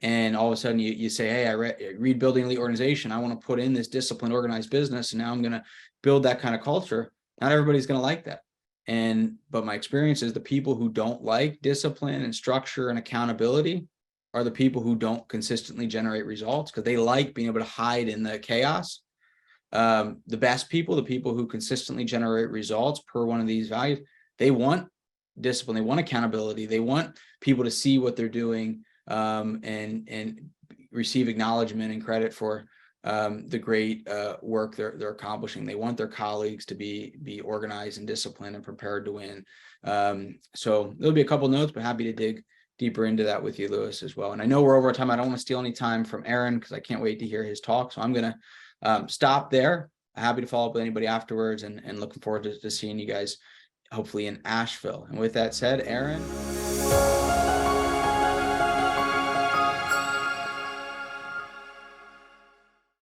And all of a sudden you say, hey, I read Building Elite Organization. I want to put in this disciplined, organized business. And now I'm going to build that kind of culture. Not everybody's going to like that. But my experience is the people who don't like discipline and structure and accountability are the people who don't consistently generate results, because they like being able to hide in the chaos. The best people, the people who consistently generate results per one of these values, they want discipline, they want accountability, they want people to see what they're doing and receive acknowledgement and credit for the great work they're accomplishing. They want their colleagues to be organized and disciplined and prepared to win. So there'll be a couple notes, but happy to dig deeper into that with you, Lewis, as well. And I know we're over time. I don't want to steal any time from Aaron because I can't wait to hear his talk. So I'm going to stop there. Happy to follow up with anybody afterwards, and looking forward to seeing you guys hopefully in Asheville. And with that said, Aaron.